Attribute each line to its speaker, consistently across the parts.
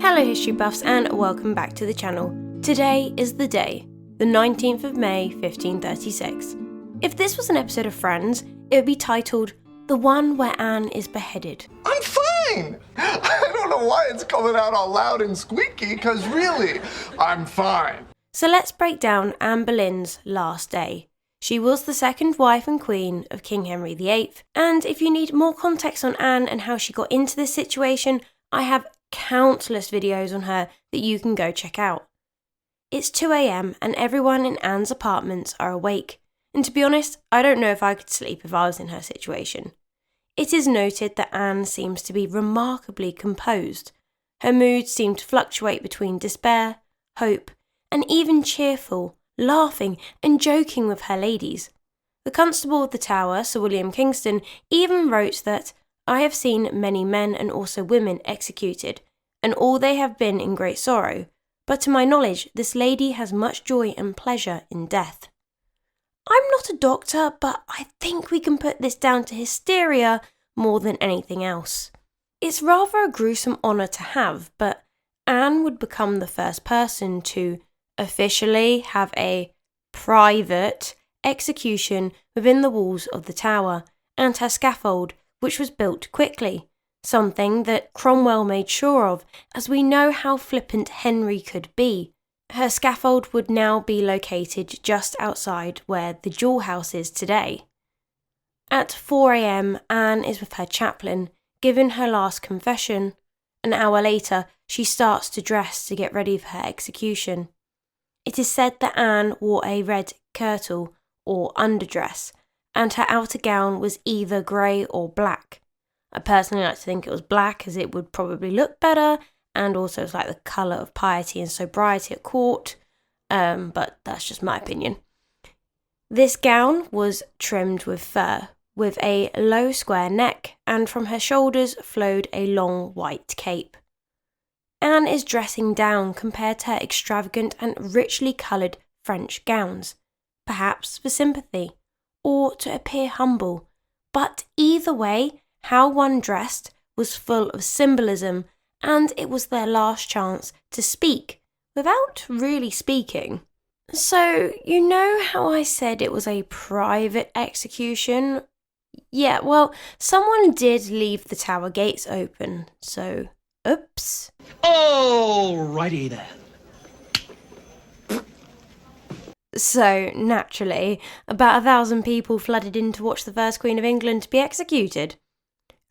Speaker 1: Hello history buffs and welcome back to the channel. Today is the day, the 19th of May 1536. If this was an episode of Friends, it would be titled, The One Where Anne is Beheaded.
Speaker 2: I'm fine! I don't know why it's coming out all loud and squeaky, because really, I'm fine.
Speaker 1: So let's break down Anne Boleyn's last day. She was the second wife and queen of King Henry VIII, and if you need more context on Anne and how she got into this situation, I have countless videos on her that you can go check out. It's 2 AM and everyone in Anne's apartments are awake, and to be honest, I don't know if I could sleep if I was in her situation. It is noted that Anne seems to be remarkably composed. Her moods seem to fluctuate between despair, hope, and even cheerful, laughing and joking with her ladies. The Constable of the Tower, Sir William Kingston, even wrote that I have seen many men and also women executed, and all they have been in great sorrow, but to my knowledge this lady has much joy and pleasure in death. I'm not a doctor, but I think we can put this down to hysteria more than anything else. It's rather a gruesome honour to have, but Anne would become the first person to officially have a private execution within the walls of the tower, and her scaffold, which was built quickly, something that Cromwell made sure of, as we know how flippant Henry could be. Her scaffold would now be located just outside where the Jewel House is today. At 4 AM, Anne is with her chaplain, giving her last confession. An hour later, she starts to dress to get ready for her execution. It is said that Anne wore a red kirtle, or underdress, and her outer gown was either grey or black. I personally like to think it was black, as it would probably look better, and also it's like the colour of piety and sobriety at court, but that's just my opinion. This gown was trimmed with fur, with a low square neck, and from her shoulders flowed a long white cape. Anne is dressing down compared to her extravagant and richly coloured French gowns, perhaps for sympathy, or to appear humble, but either way, how one dressed was full of symbolism, and it was their last chance to speak without really speaking. So, you know how I said it was a private execution? Yeah, well, someone did leave the tower gates open, so oops.
Speaker 3: Alrighty then.
Speaker 1: So, naturally, about 1,000 people flooded in to watch the first Queen of England to be executed.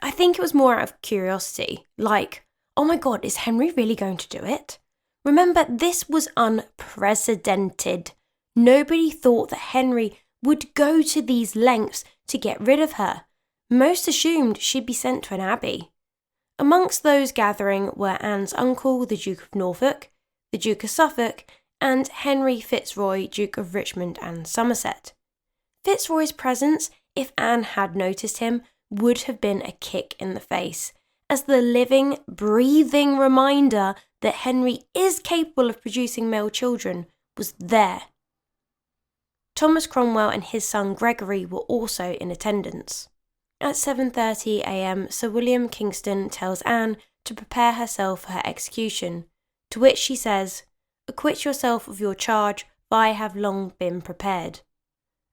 Speaker 1: I think it was more out of curiosity, like, oh my god, is Henry really going to do it? Remember, this was unprecedented. Nobody thought that Henry would go to these lengths to get rid of her. Most assumed she'd be sent to an abbey. Amongst those gathering were Anne's uncle, the Duke of Norfolk, the Duke of Suffolk, and Henry Fitzroy, Duke of Richmond and Somerset. Fitzroy's presence, if Anne had noticed him, would have been a kick in the face, as the living, breathing reminder that Henry is capable of producing male children was there. Thomas Cromwell and his son Gregory were also in attendance. At 7:30 AM, Sir William Kingston tells Anne to prepare herself for her execution, to which she says, "Acquit yourself of your charge, for I have long been prepared."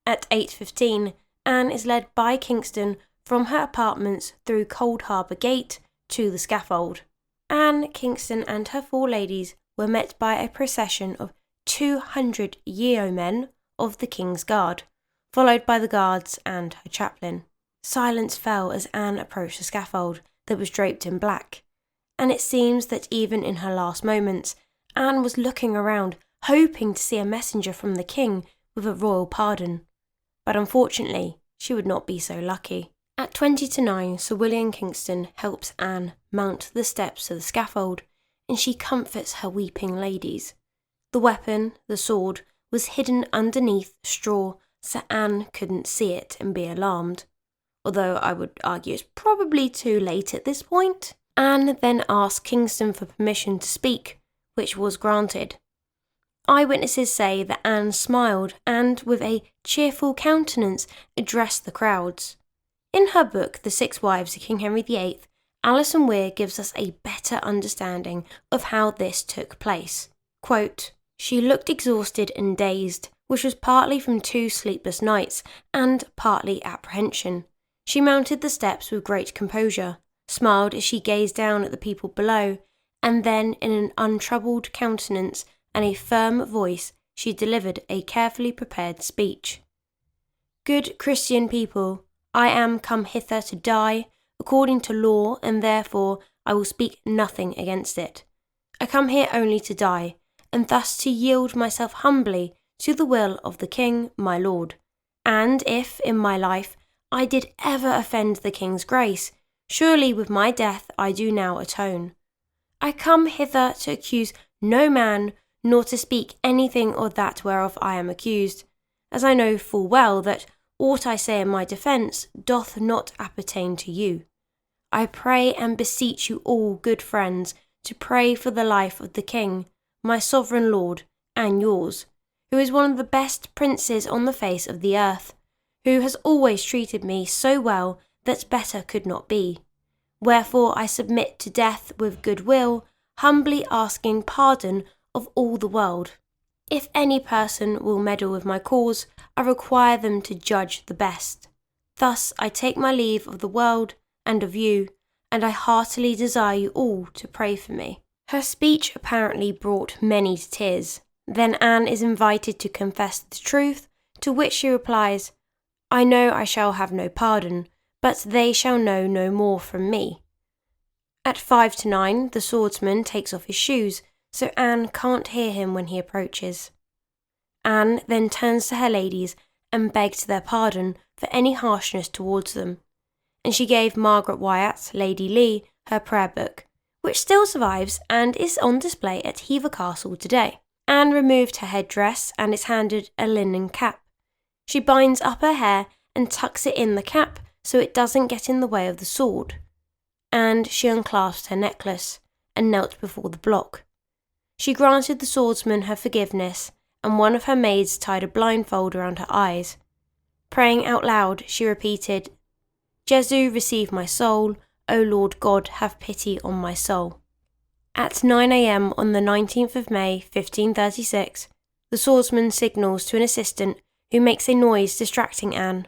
Speaker 1: At 8:15, Anne is led by Kingston from her apartments through Cold Harbour Gate to the scaffold. Anne, Kingston and her 4 ladies were met by a procession of 200 yeomen of the King's Guard, followed by the guards and her chaplain. Silence fell as Anne approached the scaffold that was draped in black, and it seems that even in her last moments, Anne was looking around, hoping to see a messenger from the king with a royal pardon. But unfortunately, she would not be so lucky. At 9:20, Sir William Kingston helps Anne mount the steps to the scaffold, and she comforts her weeping ladies. The weapon, the sword, was hidden underneath straw, so Anne couldn't see it and be alarmed. Although I would argue it's probably too late at this point. Anne then asked Kingston for permission to speak, which was granted. Eyewitnesses say that Anne smiled and, with a cheerful countenance, addressed the crowds. In her book, The 6 Wives of King Henry VIII, Alison Weir gives us a better understanding of how this took place. Quote, "She looked exhausted and dazed, which was partly from 2 sleepless nights and partly apprehension. She mounted the steps with great composure, smiled as she gazed down at the people below, and then in an untroubled countenance and a firm voice she delivered a carefully prepared speech. Good Christian people, I am come hither to die, according to law, and therefore I will speak nothing against it. I come here only to die, and thus to yield myself humbly to the will of the King, my Lord. And if, in my life, I did ever offend the King's grace, surely with my death I do now atone. I come hither to accuse no man, nor to speak anything of that whereof I am accused, as I know full well that aught I say in my defence doth not appertain to you. I pray and beseech you all, good friends, to pray for the life of the King, my sovereign lord, and yours, who is one of the best princes on the face of the earth, who has always treated me so well that better could not be. Wherefore I submit to death with good will, humbly asking pardon of all the world. If any person will meddle with my cause, I require them to judge the best. Thus I take my leave of the world and of you, and I heartily desire you all to pray for me." Her speech apparently brought many to tears. Then Anne is invited to confess the truth, to which she replies, "I know I shall have no pardon, but they shall know no more from me." At 5 to 9, the swordsman takes off his shoes, so Anne can't hear him when he approaches. Anne then turns to her ladies and begs their pardon for any harshness towards them, and she gave Margaret Wyatt, Lady Lee, her prayer book, which still survives and is on display at Hever Castle today. Anne removed her headdress and is handed a linen cap. She binds up her hair and tucks it in the cap so it doesn't get in the way of the sword. And she unclasped her necklace and knelt before the block. She granted the swordsman her forgiveness, and one of her maids tied a blindfold around her eyes. Praying out loud, she repeated, "Jesu, receive my soul, O Lord God, have pity on my soul." At 9 a.m. on the 19th of May, 1536, the swordsman signals to an assistant who makes a noise distracting Anne.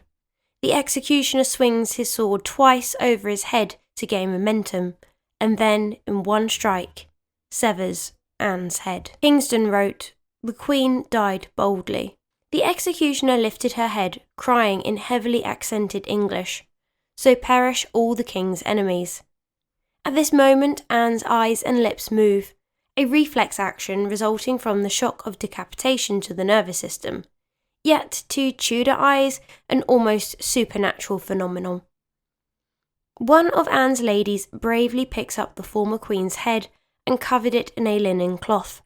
Speaker 1: The executioner swings his sword twice over his head to gain momentum, and then, in one strike, severs Anne's head. Kingston wrote, "The Queen died boldly." The executioner lifted her head, crying in heavily accented English, "So perish all the King's enemies." At this moment, Anne's eyes and lips move, a reflex action resulting from the shock of decapitation to the nervous system, yet to Tudor eyes, an almost supernatural phenomenon. One of Anne's ladies bravely picks up the former Queen's head and covered it in a linen cloth,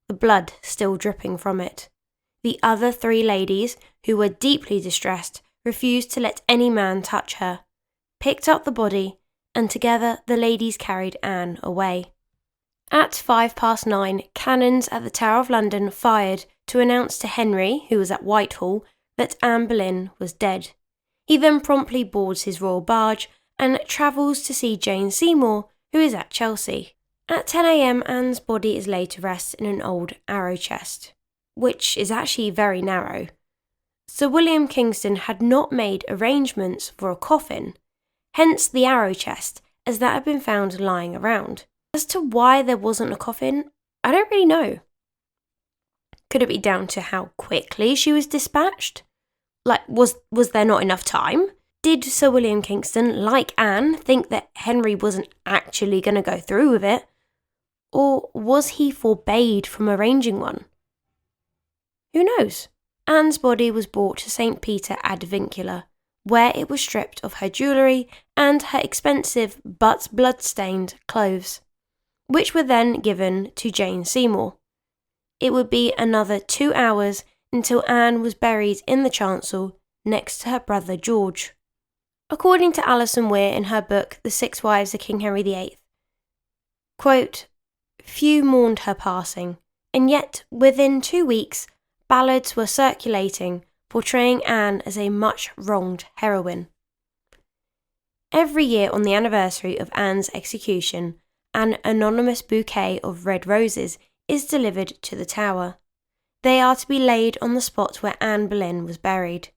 Speaker 1: the blood still dripping from it. The other 3 ladies, who were deeply distressed, refused to let any man touch her, picked up the body, and together the ladies carried Anne away. At 9:05, cannons at the Tower of London fired to announce to Henry, who was at Whitehall, that Anne Boleyn was dead. He then promptly boards his royal barge and travels to see Jane Seymour, who is at Chelsea. At 10 a.m, Anne's body is laid to rest in an old arrow chest, which is actually very narrow. Sir William Kingston had not made arrangements for a coffin, hence the arrow chest, as that had been found lying around. As to why there wasn't a coffin, I don't really know. Could it be down to how quickly she was dispatched? Was there not enough time? Did Sir William Kingston, like Anne, think that Henry wasn't actually going to go through with it? Or was he forbade from arranging one? Who knows? Anne's body was brought to St. Peter ad Vincula, where it was stripped of her jewellery and her expensive but blood-stained clothes, which were then given to Jane Seymour. It would be another 2 hours until Anne was buried in the chancel next to her brother George. According to Alison Weir in her book The 6 Wives of King Henry VIII, quote, "Few mourned her passing, and yet within 2 weeks ballads were circulating portraying Anne as a much wronged heroine." Every year on the anniversary of Anne's execution, an anonymous bouquet of red roses is delivered to the tower. They are to be laid on the spot where Anne Boleyn was buried.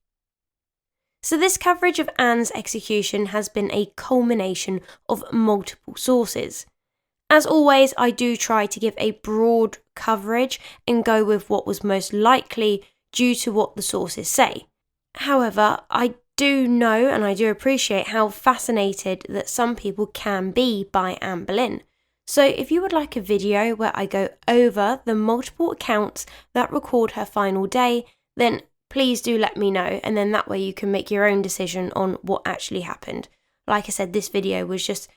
Speaker 1: So this coverage of Anne's execution has been a culmination of multiple sources. As always, I do try to give a broad coverage and go with what was most likely due to what the sources say. However, I do know and I do appreciate how fascinated that some people can be by Anne Boleyn. So if you would like a video where I go over the multiple accounts that record her final day, then please do let me know, and then that way you can make your own decision on what actually happened. Like I said, this video was just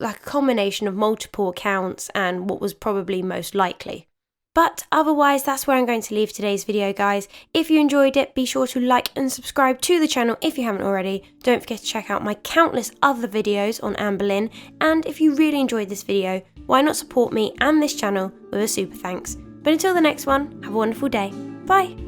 Speaker 1: like a combination of multiple accounts and what was probably most likely. But otherwise, that's where I'm going to leave today's video, guys. If you enjoyed it, be sure to like and subscribe to the channel if you haven't already. Don't forget to check out my countless other videos on Anne Boleyn. And if you really enjoyed this video, why not support me and this channel with a super thanks. But until the next one, have a wonderful day. Bye!